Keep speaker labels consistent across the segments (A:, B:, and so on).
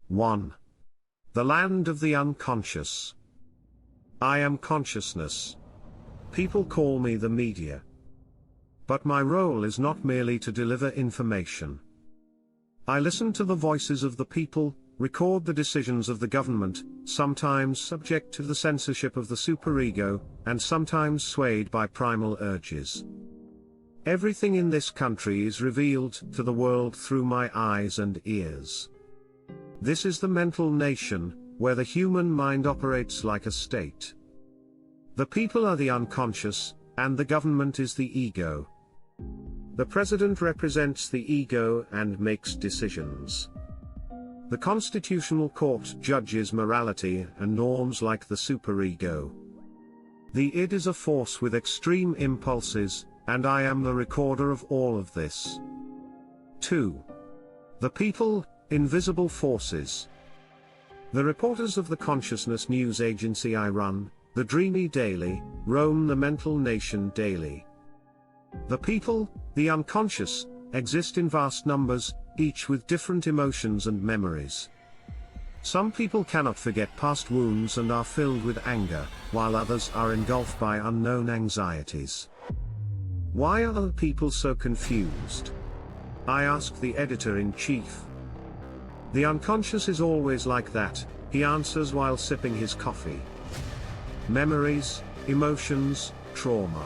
A: 1. The land of the unconscious. I am consciousness. People call me the media. But my role is not merely to deliver information. I listen to the voices of the people, record the decisions of the government, sometimes subject to the censorship of the superego, and sometimes swayed by primal urges. Everything in this country is revealed to the world through my eyes and ears. This is the mental nation, where the human mind operates like a state. The people are the unconscious, and the government is the ego. The president represents the ego and makes decisions. The Constitutional Court judges morality and norms like the superego. The id is a force with extreme impulses, and I am the recorder of all of this. 2. The people, invisible forces. The reporters of the consciousness news agency I run, the Dreamy Daily, roam the mental nation daily. The people, the unconscious, exist in vast numbers, each with different emotions and memories. Some people cannot forget past wounds and are filled with anger, while others are engulfed by unknown anxieties. Why are the people so confused? I ask the editor-in-chief. The unconscious is always like that, he answers while sipping his coffee. Memories, emotions, trauma.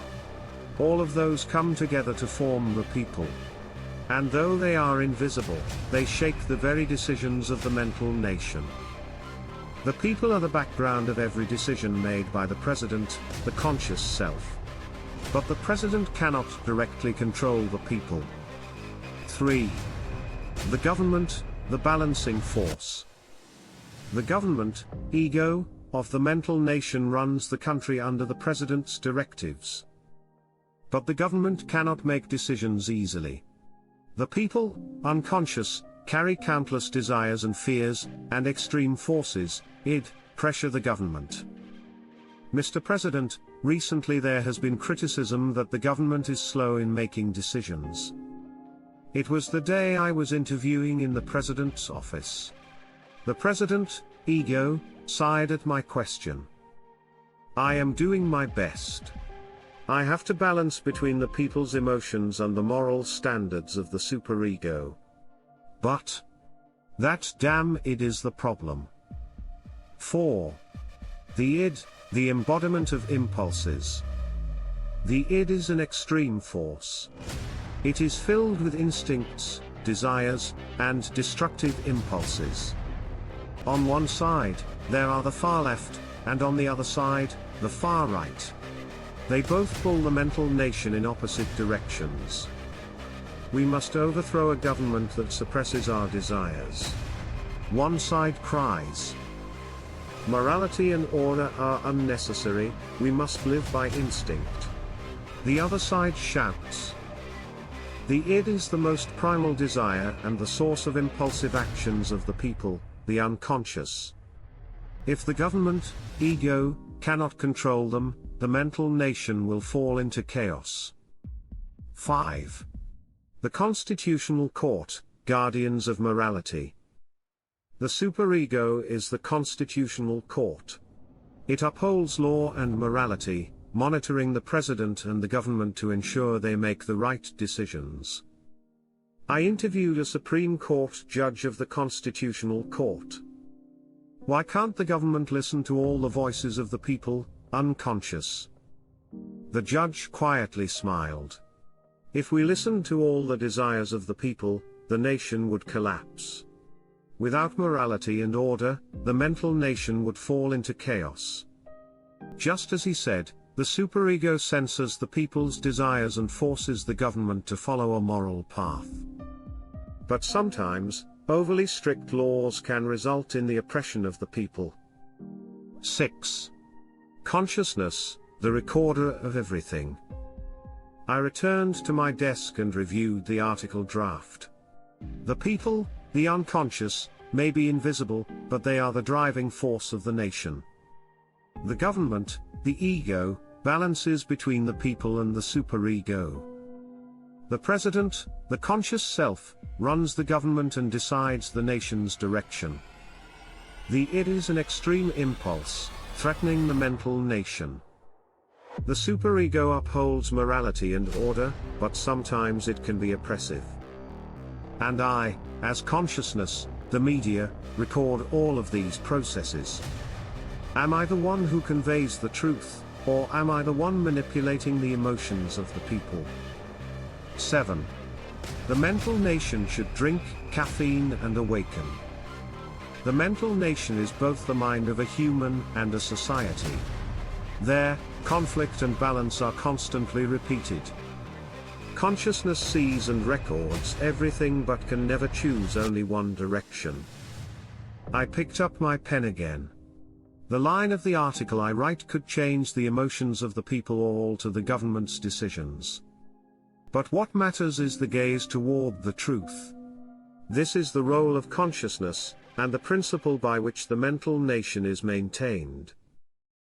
A: All of those come together to form the people. And though they are invisible, they shape the very decisions of the mental nation. The people are the background of every decision made by the president, the conscious self. But the president cannot directly control the people. 3. The government, the balancing force. The government, ego, of the mental nation runs the country under the president's directives. But the government cannot make decisions easily. The people, unconscious, carry countless desires and fears, and extreme forces, id, pressure the government. Mr. President, recently there has been criticism that the government is slow in making decisions. It was the day I was interviewing in the president's office. The president, ego, sighed at my question. I am doing my best. I have to balance between the people's emotions and the moral standards of the superego. But that damn id is the problem. 4. The id, the embodiment of impulses. The id is an extreme force. It is filled with instincts, desires, and destructive impulses. On one side, there are the far left, and on the other side, the far right. They both pull the mental nation in opposite directions. We must overthrow a government that suppresses our desires. One side cries. Morality and order are unnecessary, we must live by instinct. The other side shouts. The id is the most primal desire and the source of impulsive actions of the people, the unconscious. If the government, ego, cannot control them, the mental nation will fall into chaos. 5. The Constitutional Court, guardians of morality. The superego is the Constitutional Court. It upholds law and morality, monitoring the president and the government to ensure they make the right decisions. I interviewed a Supreme Court judge of the Constitutional Court. Why can't the government listen to all the voices of the people, unconscious? The judge quietly smiled. If we listened to all the desires of the people, the nation would collapse. Without morality and order, the mental nation would fall into chaos. Just as he said, the superego censors the people's desires and forces the government to follow a moral path. But sometimes, overly strict laws can result in the oppression of the people. 6. Consciousness, the recorder of everything. I returned to my desk and reviewed the article draft. The people, the unconscious, may be invisible, but they are the driving force of the nation. The government, the ego, balances between the people and the superego. The president, the conscious self, runs the government and decides the nation's direction. The id is an extreme impulse, threatening the mental nation. The superego upholds morality and order, but sometimes it can be oppressive. And I, as consciousness, the media, record all of these processes. Am I the one who conveys the truth, or am I the one manipulating the emotions of the people? 7. The mental nation should drink caffeine and awaken. The mental nation is both the mind of a human and a society. There, conflict and balance are constantly repeated. Consciousness sees and records everything but can never choose only one direction. I picked up my pen again. The line of the article I write could change the emotions of the people or alter the government's decisions. But what matters is the gaze toward the truth. This is the role of consciousness, and the principle by which the mental nation is maintained.